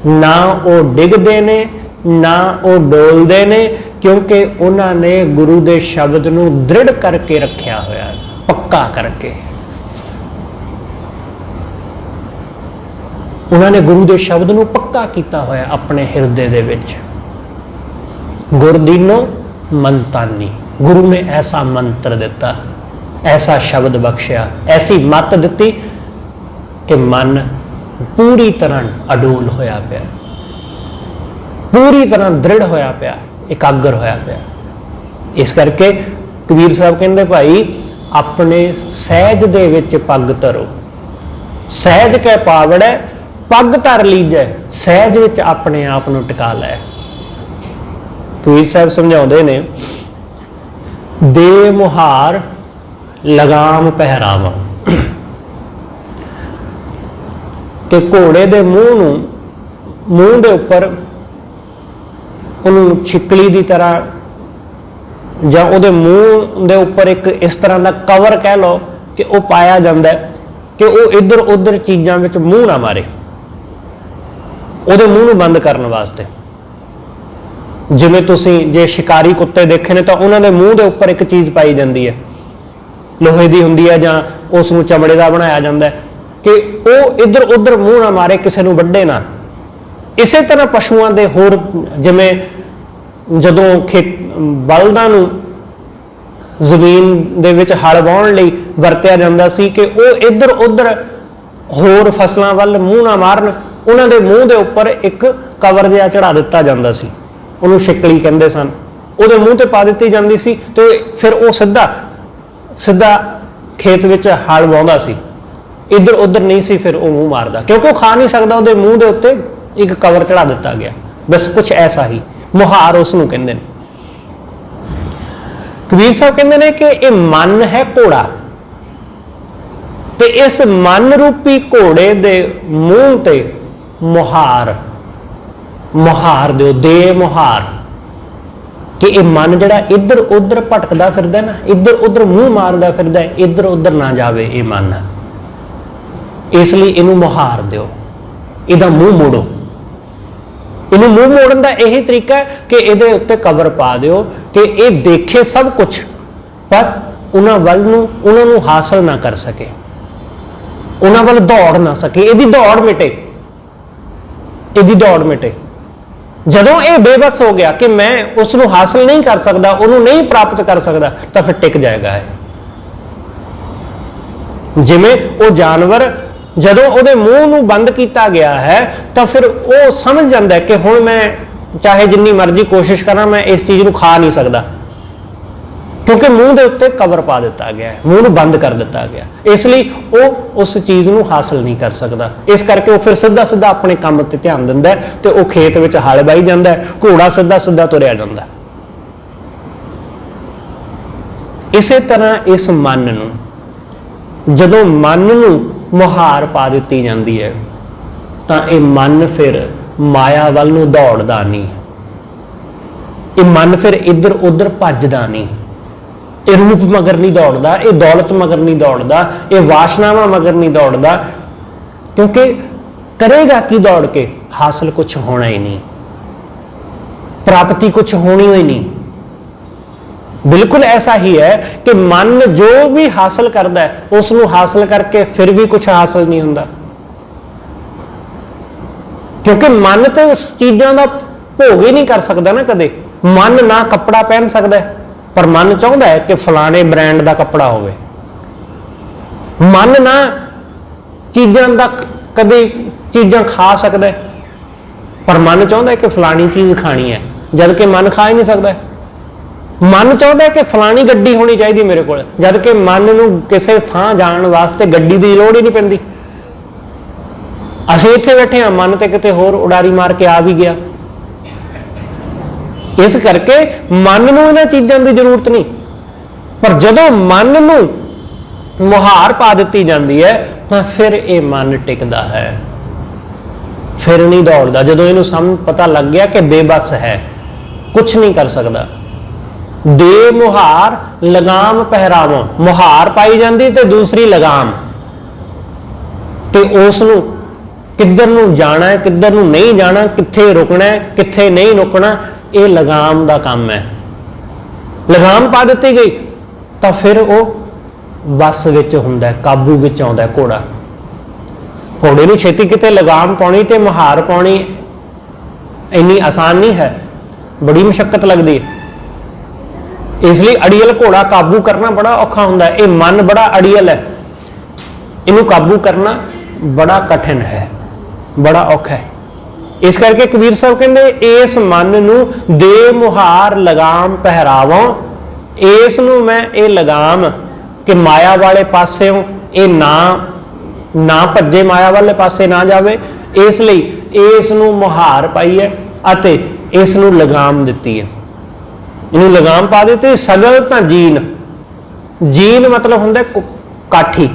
ना वो डिगदे ने ना वो डोलते ने, क्योंकि उन्होंने गुरु के शब्द नूं दृढ़ करके रखा होया, पक्का करके। उन्होंने गुरु के शब्द नूं पक्का किया होया अपने हिरदे दे विच। गुरदीनो मनतानी, गुरु ने ऐसा मंत्र दिता, ऐसा शब्द बख्शिया, ऐसी मत दी कि मन पूरी तरह अडोल होया पिया, पूरी तरह दृढ़ होया पिया, एकाग्र होया पिया। इस करके कबीर साहब कहते भाई अपने सहज दे विच पग धरो, सहज कै पावड़ै पग धर लीजै, सहज विच अपने आप नूं टिका लै। कबीर साहब समझाउंदे ने दे मुहार लगाम पहरावा, कि घोड़े के मूँह के उपर उन्होंने छिकली की तरह ਜਾਂ ਉਹਦੇ ਮੂੰਹ ਦੇ ਉੱਪਰ ਇੱਕ ਇਸ ਤਰ੍ਹਾਂ ਦਾ ਕਵਰ ਕਹਿ ਲਓ ਕਿ ਉਹ ਪਾਇਆ ਜਾਂਦਾ ਕਿ ਉਹ ਇੱਧਰ ਉੱਧਰ ਚੀਜ਼ਾਂ ਵਿੱਚ ਮੂੰਹ ਨਾ ਮਾਰੇ, ਉਹਦੇ ਮੂੰਹ ਨੂੰ ਬੰਦ ਕਰਨ ਵਾਸਤੇ। ਜਿਵੇਂ ਤੁਸੀਂ ਜੇ ਸ਼ਿਕਾਰੀ ਕੁੱਤੇ ਦੇਖੇ ਨੇ ਤਾਂ ਉਹਨਾਂ ਦੇ ਮੂੰਹ ਦੇ ਉੱਪਰ ਇੱਕ ਚੀਜ਼ ਪਾਈ ਜਾਂਦੀ ਹੈ, ਲੋਹੇ ਦੀ ਹੁੰਦੀ ਹੈ ਜਾਂ ਉਸ ਨੂੰ ਚਮੜੇ ਦਾ ਬਣਾਇਆ ਜਾਂਦਾ ਕਿ ਉਹ ਇੱਧਰ ਉੱਧਰ ਮੂੰਹ ਨਾ ਮਾਰੇ, ਕਿਸੇ ਨੂੰ ਵੱਢੇ ਨਾ। ਇਸੇ ਤਰ੍ਹਾਂ ਪਸ਼ੂਆਂ ਦੇ ਹੋਰ ਜਿਵੇਂ ਜਦੋਂ ਬਲਦਾਂ ਨੂੰ ਜ਼ਮੀਨ ਦੇ ਵਿੱਚ ਹਲ ਵਾਹੁਣ ਲਈ ਵਰਤਿਆ ਜਾਂਦਾ ਸੀ ਕਿ ਉਹ ਇੱਧਰ ਉੱਧਰ ਹੋਰ ਫਸਲਾਂ ਵੱਲ ਮੂੰਹ ਨਾ ਮਾਰਨ, ਉਹਨਾਂ ਦੇ ਮੂੰਹ ਦੇ ਉੱਪਰ ਇੱਕ ਕਵਰ ਜਿਹਾ ਚੜਾ ਦਿੱਤਾ ਜਾਂਦਾ ਸੀ, ਉਹਨੂੰ ਸ਼ਿਕਲੀ ਕਹਿੰਦੇ ਸਨ, ਉਹਦੇ ਮੂੰਹ ਤੇ ਪਾ ਦਿੱਤੀ ਜਾਂਦੀ ਸੀ ਤੇ ਫਿਰ ਉਹ ਸਿੱਧਾ ਖੇਤ ਵਿੱਚ ਹਲ ਵਾਹੁੰਦਾ ਸੀ, ਇੱਧਰ ਉੱਧਰ ਨਹੀਂ ਸੀ ਫਿਰ ਉਹ ਮੂੰਹ ਮਾਰਦਾ, ਕਿਉਂਕਿ ਉਹ ਖਾ ਨਹੀਂ ਸਕਦਾ, ਉਹਦੇ ਮੂੰਹ ਦੇ ਉੱਤੇ ਇੱਕ ਕਵਰ ਚੜਾ ਦਿੱਤਾ ਗਿਆ। बस कुछ ऐसा ही ਮੁਹਾਰ ਉਸ ਨੂੰ ਕਹਿੰਦੇ ਨੇ। ਕਬੀਰ ਸਾਹਿਬ ਕਹਿੰਦੇ ਨੇ ਕਿ ਇਹ ਮਨ ਹੈ ਘੋੜਾ, ਤੇ ਇਸ ਮਨ ਰੂਪੀ ਘੋੜੇ ਦੇ ਮੂੰਹ ਤੇ ਮੁਹਾਰ ਦਿਓ, ਦੇ ਮੁਹਾਰ, ਕਿ ਇਹ ਮਨ ਜਿਹੜਾ ਇੱਧਰ ਉੱਧਰ ਭਟਕਦਾ ਫਿਰਦਾ ਨਾ, ਇੱਧਰ ਉੱਧਰ ਮੂੰਹ ਮਾਰਦਾ ਫਿਰਦਾ, ਇੱਧਰ ਉੱਧਰ ਨਾ ਜਾਵੇ ਇਹ ਮਨ, ਇਸ ਲਈ ਇਹਨੂੰ ਮੁਹਾਰ ਦਿਓ, ਇਹਦਾ ਮੂੰਹ ਮੋੜੋ। ਇਹਨੂੰ ਮੂੰਹ ਮੋੜਨ ਦਾ ਇਹੀ ਤਰੀਕਾ ਹੈ ਕਿ ਇਹਦੇ ਉੱਤੇ ਕਵਰ ਪਾ ਦਿਓ ਕਿ ਇਹ ਦੇਖੇ ਸਭ ਕੁਝ, ਪਰ ਉਹਨਾਂ ਨੂੰ ਹਾਸਲ ਨਾ ਕਰ ਸਕੇ, ਉਹਨਾਂ ਵੱਲ ਦੌੜ ਨਾ ਸਕੇ, ਇਹਦੀ ਦੌੜ ਮਿਟੇ। ਜਦੋਂ ਇਹ ਬੇਬਸ ਹੋ ਗਿਆ ਕਿ ਮੈਂ ਉਸ ਨੂੰ ਹਾਸਲ ਨਹੀਂ ਕਰ ਸਕਦਾ, ਉਹਨੂੰ ਨਹੀਂ ਪ੍ਰਾਪਤ ਕਰ ਸਕਦਾ, ਤਾਂ ਫਿਰ ਟਿਕ ਜਾਏਗਾ ਇਹ। ਜਿਵੇਂ ਉਹ ਜਾਨਵਰ ਜਦੋਂ ਉਹਦੇ ਮੂੰਹ ਨੂੰ ਬੰਦ ਕੀਤਾ ਗਿਆ ਹੈ ਤਾਂ ਫਿਰ ਉਹ ਸਮਝ ਜਾਂਦਾ ਹੈ ਕਿ ਹੁਣ ਮੈਂ ਚਾਹੇ ਜਿੰਨੀ ਮਰਜ਼ੀ ਕੋਸ਼ਿਸ਼ ਕਰਾਂ, ਮੈਂ ਇਸ ਚੀਜ਼ ਨੂੰ ਖਾ ਨਹੀਂ ਸਕਦਾ, ਕਿਉਂਕਿ ਮੂੰਹ ਦੇ ਉੱਤੇ ਕਵਰ ਪਾ ਦਿੱਤਾ ਗਿਆ ਹੈ, ਮੂੰਹ ਨੂੰ ਬੰਦ ਕਰ ਦਿੱਤਾ ਗਿਆ, ਇਸ ਲਈ ਉਹ ਉਸ ਚੀਜ਼ ਨੂੰ ਹਾਸਲ ਨਹੀਂ ਕਰ ਸਕਦਾ। ਇਸ ਕਰਕੇ ਉਹ ਫਿਰ ਸਿੱਧਾ ਸਿੱਧਾ ਆਪਣੇ ਕੰਮ ਤੇ ਧਿਆਨ ਦਿੰਦਾ ਹੈ ਤੇ ਉਹ ਖੇਤ ਵਿੱਚ ਹਲ ਵਾਹੀ ਜਾਂਦਾ ਹੈ, ਘੋੜਾ ਸਿੱਧਾ ਸਿੱਧਾ ਤੁਰਿਆ ਜਾਂਦਾ। ਇਸੇ ਤਰ੍ਹਾਂ ਇਸ ਮਨ ਨੂੰ, ਜਦੋਂ ਮਨ ਨੂੰ ਮੁਹਾਰ ਪਾ ਦਿੱਤੀ ਜਾਂਦੀ ਹੈ ਤਾਂ ਇਹ ਮਨ ਫਿਰ ਮਾਇਆ ਵੱਲ ਨੂੰ ਦੌੜਦਾ ਨਹੀਂ, ਇਹ ਮਨ ਫਿਰ ਇੱਧਰ ਉੱਧਰ ਭੱਜਦਾ ਨਹੀਂ, ਇਹ ਰੂਪ ਮਗਰ ਨਹੀਂ ਦੌੜਦਾ, ਇਹ ਦੌਲਤ ਮਗਰ ਨਹੀਂ ਦੌੜਦਾ, ਇਹ ਵਾਸ਼ਨਾਵਾਂ ਮਗਰ ਨਹੀਂ ਦੌੜਦਾ, ਕਿਉਂਕਿ ਕਰੇਗਾ ਕੀ ਦੌੜ ਕੇ? ਹਾਸਲ ਕੁਛ ਹੋਣਾ ਹੀ ਨਹੀਂ, ਪ੍ਰਾਪਤੀ ਕੁਛ ਹੋਣੀ ਹੀ ਨਹੀਂ। बिल्कुल ऐसा ही है कि मन जो भी हासिल करता है उसनू हासिल करके फिर भी कुछ हासिल नहीं होता, क्योंकि मन तो उस चीज़ों का भोग ही नहीं कर सकता ना कदे। मन ना कपड़ा पहन सकता है, पर मन चाहता है कि फलाने ब्रांड का कपड़ा होवे। मन ना चीज़ों का कदे चीज़ां खा सकता है, पर मन चाहता है कि फलानी चीज़ खानी है, जबकि मन खा ही नहीं सकता है। मन चाहता है कि फलानी गड्डी होनी चाहिए मेरे को, जबकि मन नूं किसी थां जाण वास्ते गड्डी की लोड़ ही नहीं पैंदी। असीं इत्थे बैठे हाँ, मन ते किते होर उडारी मार के आ भी गया। इस करके मन नूं इन्हां चीज़ां की जरूरत नहीं, पर जदों मन नूं मुहार पा दित्ती जाती है तो फिर ये मन टिकदा है, फिर नहीं दौड़दा। जदों इहनूं समझ पता लग गया कि बेबस है, कुछ नहीं कर सकता। दे मुहार लगाम पहरावो, मुहार पाई जाती तो दूसरी लगाम, तो उसनू किधर नू जाना है किधर नू नहीं जाना, कित्थे रुकना है कित्थे नहीं रुकना, ये लगाम का काम है। लगाम पा दी गई तो फिर वो बस विच हुंदा है, काबू विच आउंदा है घोड़ा। घोड़े नू छेती किते लगाम पाउणी ते मुहार पाउणी इन्नी आसान नहीं है, बड़ी मुशक्कत लगती है। इसलिए अड़ियल घोड़ा काबू करना बड़ा औखा होंदा है। ये मन बड़ा अड़ियल है, इनू काबू करना बड़ा कठिन है, बड़ा औखा है। इस करके कबीर साहब कहते इस मन नू दे मुहार लगाम पहरावों, इस नू मैं ये लगाम कि माया वाले पासेओं ये ना भज्जे, माया वाले पासे ना जावे, इसलिए इस नू मुहार पाई है अते इस नू लगाम दिती है। इनू लगाम पा दी। सगल तो जीन, जीन मतलब होंगे काठी,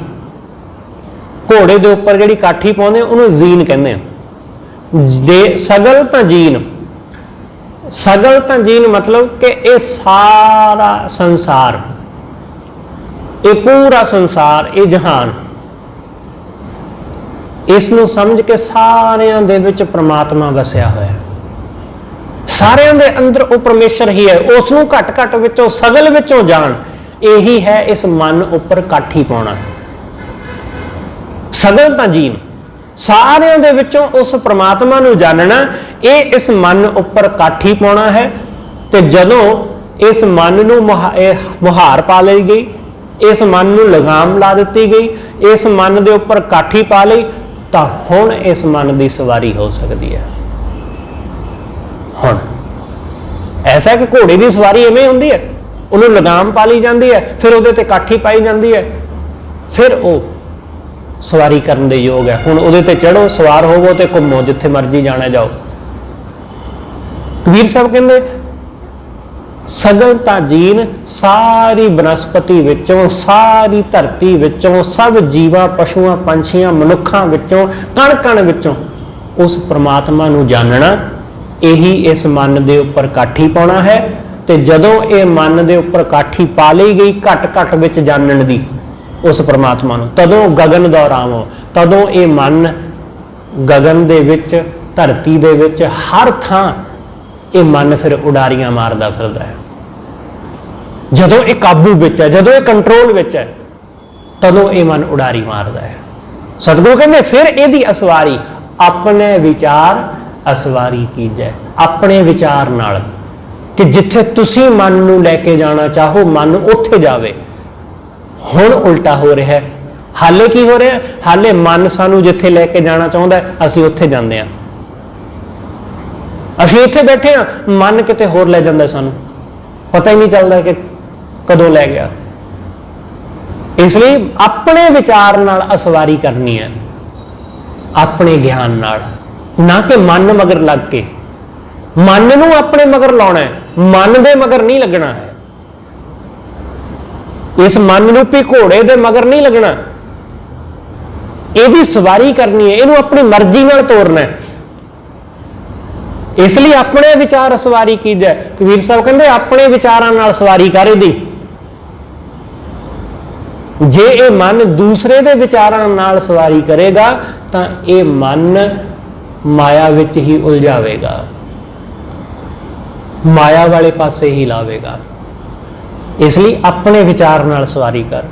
घोड़े के उपर जी काठी पाते उन्होंने जीन कहते हैं। सगल तो जीन, सगल तो जीन मतलब कि ये सारा संसार, ये पूरा संसार, ये जहान, इसनू समझ के सारियां दे विच परमात्मा वसिया होया है, सारियां दे अंदर वो परमेश्वर ही है। उसनू घट घट विचों सगल विचों जान, यही है इस मन उपर काठी पाउणा। सगल तां जीन, सारियां दे विचों उस परमात्मा नू जानना, ये इस मन उपर काठी पाउणा है। ते जदों इस मन नू मुहार पा लई गई, इस मन नू लगाम ला दित्ती गई, इस मन दे उपर काठी पा लई, तां हुण इस मन दी सवारी हो सकदी है। हुण ऐसा है कि घोड़े की सवारी इवें होंदी है, उन्होंने लगाम पा ली जाती है, फिर उहदे ते काठी पाई जाती है, फिर वो सवारी करने दे योग है। हुण उहदे ते चढ़ो, सवार होवो ते घूमो, जिथे मर्जी जाना जाओ। कबीर साहब कहते सगल ता जीन सारी वनस्पति विचों, सारी धरती विचों, सब जीवां पशुआं पंछियां मनुखां विचों, कण कण विचों उस परमात्मा नूं जानना, यही इस मन दे उपर काठी पाउणा है। ते जदों ये मन दे उपर काठी पा लई गई घट घट विच जानण दी उस परमात्मा नूं, तदों गगन दौरावो, तदों ये मन गगन दे विच, धरती दे विच, हर थां ये मन फिर उडारियां मारदा फिरदा है। जदों ये काबू विच है, जदों ये कंट्रोल विच है, तदों ये मन उडारी मारदा है। सतगुरु कहंदे फिर इहदी असवारी अपने विचार असवारी कीजै, अपने विचार नाल, कि जिथे तुसी मन नूं लैके जाना चाहो मन उत्थे जावे। हुण उल्टा हो रहा है, हाले की हो रहा है, हाले मन सानू जिथे लैके जाना चाहुंदा है असीं उत्थे जांदे हां, असीं इत्थे बैठे हां, मन किते होर लै जांदा सानू, पता ही नहीं चलता कि कदों लै गया। इसलिए अपने विचार नाल असवारी करनी है, अपने ज्ञान नाल, ना कि मन मगर लग के। मन नूं अपने मगर लाउणा है, मन दे मगर नहीं लगना है। इस मन रूपी घोड़े दे मगर नहीं लगना, इहदी सवारी करनी है, इहनूं अपनी मर्जी नाल तोरना है। इसलिए अपने विचार सवारी कीजै। कबीर साहब कहंदे अपने विचारां नाल सवारी कर दी। जे ये मन दूसरे दे विचारां नाल सवारी करेगा तां ये मन माया विच ही उलझावेगा, माया वाले पासे ही लावेगा। इसलिए अपने विचार नाल सवारी कर,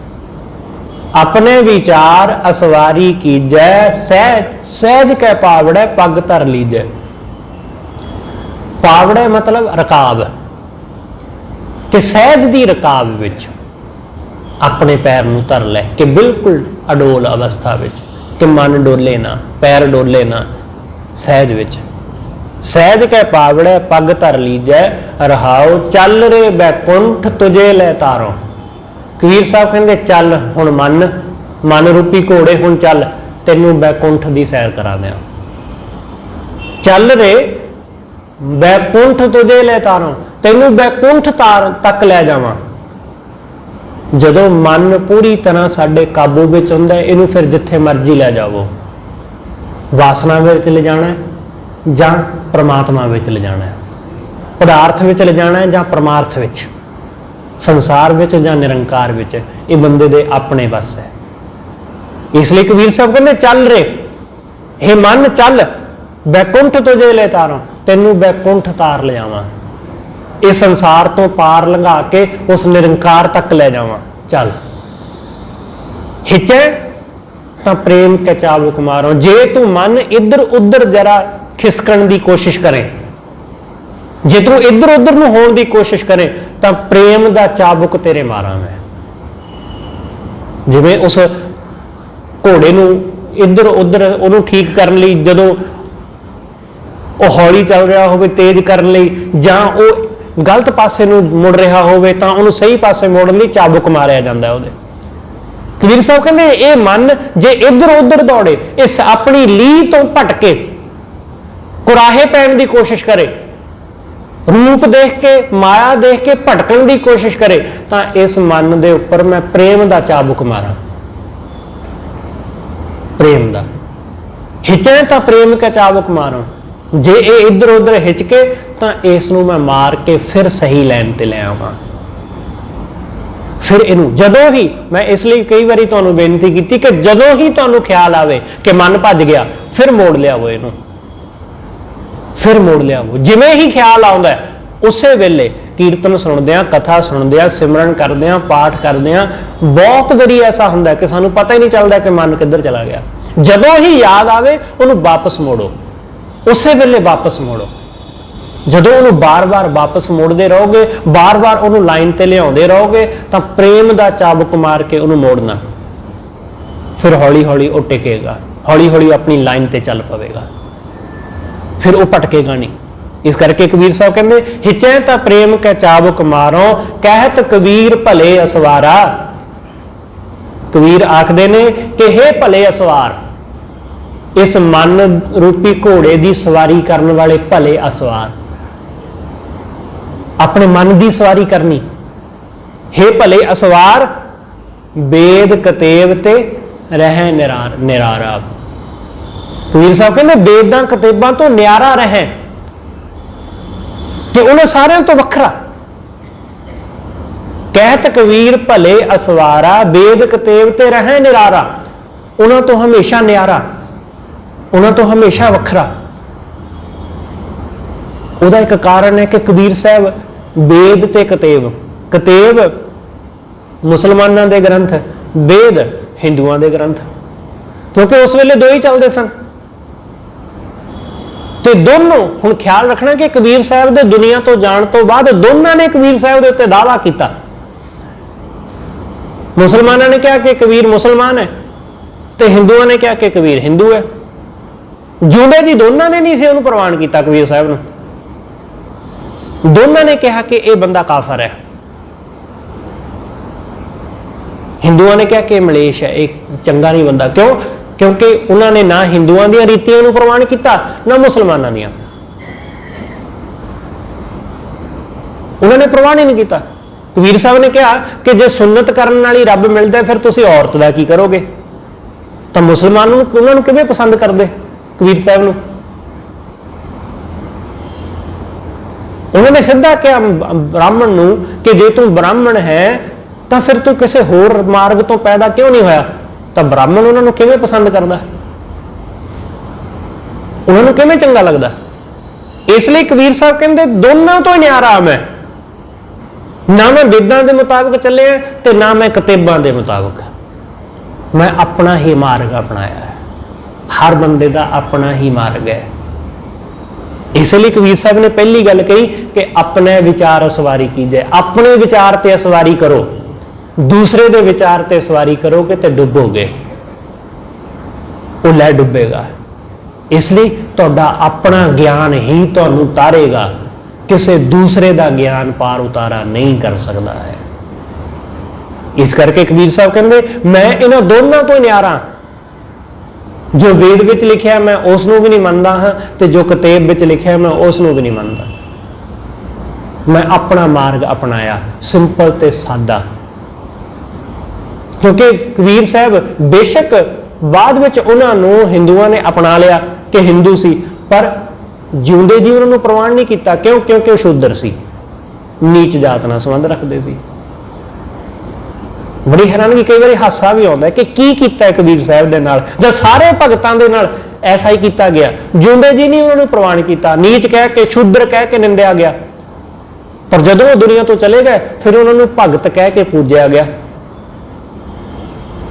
अपने विचार असवारी कीजै, सहज सहज कै पावड़ै पग धर लीजै। पावड़े मतलब रकाब, कि सहज दी रकाब विच अपने पैर नूं धर लै, कि बिल्कुल अडोल अवस्था विच, कि मन डोले ना, पैर डोले ना, सहज विच। सहज कै पावड़े पग धर लीजै, रहाओ चल रे बैकुंठ तुझे लै तारो। कबीर साहब कहंदे चल हुण मन, मन रूपी घोड़े हुण चल, तैनूं बैकुंठ दी सैर करा दियां। चल रे बैकुंठ तुझे लै तारो, तैनूं बैकुंठ तार तक लै जावां। जदों मन पूरी तरह साडे काबू विच हुंदा है, इहनूं फिर जिथे मर्जी लै जावो, वासना विच ले जाना है जां परमात्मा विच ले जाना है, पदार्थ विच ले जाना है जां परमार्थ विच, संसार विच जां निरंकार विच, ये बंदे दे अपने बस है। इसलिए कबीर साहब कहंदे चल रे हे मन चल, बैकुंठ तुझे ले तारो, तैनूं बैकुंठ तार ले जावां, इस संसार तो पार लंघा के उस निरंकार तक ले जावां। चल हिचे तां प्रेम के चाबुक मारो। जे तू मन इधर उधर जरा खिसकण दी कोशिश करे, जे तू इधर उधर नूं होण दी कोशिश करे, तां प्रेम दा चाबुक तेरे मारां मैं। जिवें उस घोड़े नूं इधर उधर उहनूं ठीक करन लई, जदों ਉਹ हौली चल रहा हो, तेज करने लई, जां ਉਹ गलत पासे नूं मुड़ रहा होवे तां उहनूं सही पासे मोड़न लई चाबुक मारिया जांदा है। कबीर साहब कहंदे ये मन जे इधर उधर दौड़े, इस अपनी लीह तो भटके, कुराहे पैण दी कोशिश करे, रूप देख के माया देख के भटकण दी कोशिश करे, तां इस मन दे उपर मैं प्रेम दा चाबुक मारां। प्रेम दा हिचे तां प्रेम का चाबुक मारो, जे ये इधर उधर हिचके तो इसनूं मैं मार के फिर सही लाइन ते ले आवां। फिर इनू जदों ही मैं इसलिए कई बारी तुहानूं बेनती की कि जदों ही तुहानूं ख्याल आवे कि मन भज गया, फिर मोड़ लियावो इनू, फिर मोड़ लियावो। जिवें ही ख्याल आउंदा है उसे वेले कीर्तन सुनदियां, कथा सुनदियां, सिमरन करदियां, पाठ करदियां, बहुत बारी ऐसा हुंदा है कि सानूं पता ही नहीं चलता कि मन किधर चला गया। जदों ही याद आवे उन्हें वापस मोड़ो, उसे वेले वापस मोड़ो। जदों उन्हें बार बार वापस मोड़ते रहोगे, बार बार उन्हें लाइन ते लियाउंदे रहोगे, तो प्रेम दा चाबुक मार के उन्हें मोड़ना, फिर हौली हौली वो टिकेगा, हौली हौली अपनी लाइन ते चल पवेगा, फिर वो भटकेगा नहीं। इस करके कबीर साहब कहते हिचे तां प्रेम के चाबुक मारो, कहत कबीर भले असवारा। कबीर आखदे ने कि हे भले असवार, इस मन रूपी घोड़े की सवारी करने वाले भले असवार। अपने मन की सवारी करनी। हे भले असवार बेद कतेब ते रह निरारा। कबीर साहब कहते बेदां कतेबां तो न्यारा रहे कि उन्हें सारिਆਂ तो वखरा। कहत कबीर भले असवारा बेद कतेब ते रह निरारा। उन्हों तो हमेशा न्यारा, उन्हों तो हमेशा वखरा। ਉਹਦਾ एक कारण है कि कबीर साहब बेद ते कतेब, कतेब मुसलमानों के ग्रंथ, वेद हिंदुओं के ग्रंथ, क्योंकि उस वेले दो ही चलते सन। तो दोनों हुण ख्याल रखना कि कबीर साहब के दुनिया तो जाण तो बाद दोनों ने कबीर साहब के उत्ते दावा किया। मुसलमानों ने कहा कि कबीर मुसलमान है, तो हिंदुओं ने कहा कि कबीर हिंदू है। जूंदे जी दोनों ने नहीं से उन्होंने प्रवान किया कबीर साहब ने। दोनों ने कहा कि यह बंदा काफर है। हिंदुओं ने कहा कि मलेश है, एक चंगा नहीं बंदा। क्यों? क्योंकि उन्होंने ना हिंदुओं दी रीतियों प्रवान किया ना मुसलमानों दी, उन्होंने प्रवान ही नहीं किया। कबीर साहब ने कहा कि जे सुन्नत करने वाली रब मिलता फिर तुसी औरत का की करोगे? तो मुसलमान उन्होंने किवें पसंद करते कबीर साहब नूं? उन्होंने सीधा कहा ब्राह्मण नूं कि जे तू ब्राह्मण है तो फिर तू किसी होर मार्ग तो पैदा क्यों नहीं होया? तो ब्राह्मण उन्होंने किवें पसंद करता, उन्होंने किवें चंगा लगता? इसलिए कबीर साहब कहते दोनों तो न्यारा मैं, ना मैं वेदां के मुताबिक चले तो ना मैं कतेबां के मुताबिक। मैं अपना ही मार्ग अपनाया है। हर बंदे का अपना ही मार्ग है। इसलिए कबीर साहब ने पहली गल कही कि अपने विचार असवारी कीजिए। अपने विचार ते असवारी करो, दूसरे के विचार ते सवारी करोगे तो डुबोगे, वो लै डुबेगा। इसलिए तुहाडा अपना ज्ञान ही तुहानूं तारेगा, किसी दूसरे का ज्ञान पार उतारा नहीं कर सकता है। इस करके कबीर साहब कहते मैं इन्हों दोनों तो न्यारा। जो वेद विच लिखिया मैं उसनों भी नहीं मानता हाँ, तो जो कतेब विच लिखिया मैं उसनों भी नहीं मानता। मैं अपना मार्ग अपनाया, सिंपल ते सादा। क्योंकि कबीर साहब बेशक बाद में उन्होंने हिंदुओं ने अपना लिया कि हिंदू सी, पर जिउंदे जी उन्होंने प्रवान नहीं किया। क्यों? क्योंकि वह शूद्र सी, नीच जात नाल संबंध रखते सी। बड़ी हैरानगी, कई बार हासा भी आता है कि की कीता है कबीर साहब के नाल, जब सारे भगतां दे नाल ऐसा ही किया गया। जिउंदे जी नहीं उन्होंने प्रवान किया, नीच कह के शूद्र कह के निंदिया गया। पर जदों वो दुनिया तो चले गए फिर उन्होंने भगत कह के पूजया गया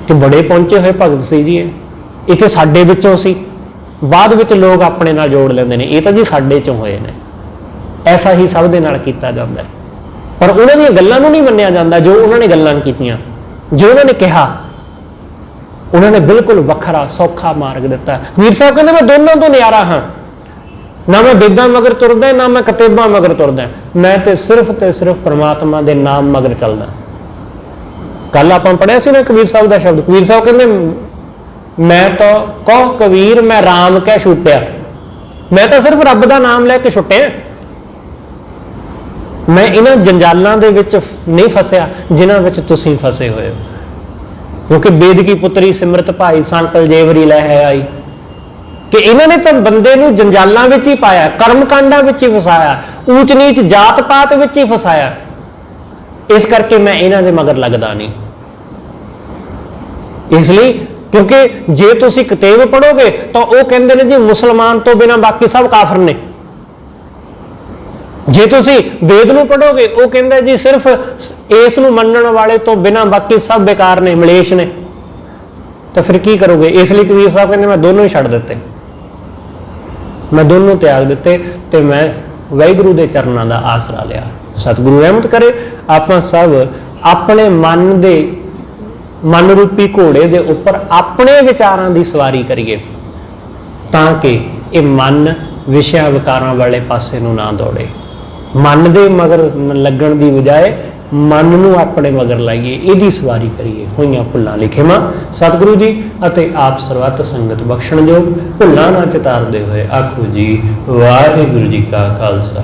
कि बड़े पहुंचे हुए भगत सी जी। इत्थे साडे विचों सी, बाद विच लोग अपने नाल जोड़ लेंदे ने, ये तो जी साडे चों होए ने। ऐसा ही सब दे नाल कीता जांदा है। पर उन्हां दी गल्लां नूं नहीं मन्निया जांदा जो उन्होंने गल्लां कीतियां। जो उन्होंने कहा उन्होंने बिल्कुल वखरा सौखा मार्ग दिता। कबीर साहब कहते मैं दोनों तो न्यारा हाँ, ना मैं वेदां मगर तुरदा ना मैं कतेबां मगर तुरदा, मैं तो सिर्फ परमात्मा के नाम मगर चलदा। कल आप पढ़िया सी ना कबीर साहब का शब्द। कबीर साहब कहते मैं तो कहो कबीर मैं राम कह छुट्या, मैं तो सिर्फ रब का नाम लैके छुट्टिया। मैं इन्हां जंजालों के विच नहीं फसिया जिन्हां विच तुसीं फसे हुए हो। क्योंकि बेद की पुत्री सिमरत भाई सांकल जेवरी लै है आई, कि इन्होंने तो बंदे नूं जंजालों विच ही पाया, कर्मकांडां विच ही फसाया, ऊच नीच जात पात विच ही फसाया। इस करके मैं इन्हां दे मगर लगदा नहीं। इसलिए क्योंकि जे तुसीं किताब पढ़ोगे तो वह कहते हैं जी मुसलमान तो बिना बाकी सब काफर ने। जे तुसीं वेद नूं पढ़ोगे वह कहता जी सिर्फ इस नूं मनण वाले तो बिना बाकी सब बेकार ने, मलेश ने। तो फिर की करोगे? इसलिए कबीर साहब कहते मैं दोनों ही छड्ड दिते, मैं दोनों त्याग दिते, तो मैं वाहिगुरू के चरणों का आसरा लिया। सतगुरु रहमत करे आप सब अपने मन रूपी घोड़े के उपर अपने विचारों की सवारी करिए, ताकि ये मन विषया विकारां वाले पासे नूं ना दौड़े। मन दे मगर लगन की बजाय मन नूं अपने मगर लाइए, इहदी सवारी करिए। होइयां भुल्लां लिखेवां सतगुरु जी अते आप सर्वत संगत बख्शण योग, भुल्लां ना चितारदे होए आखो जी वाहिगुरू जी का खालसा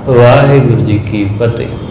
ਵਾਹਿਗੁਰੂ ਜੀ ਕੀ ਫਤਿਹ।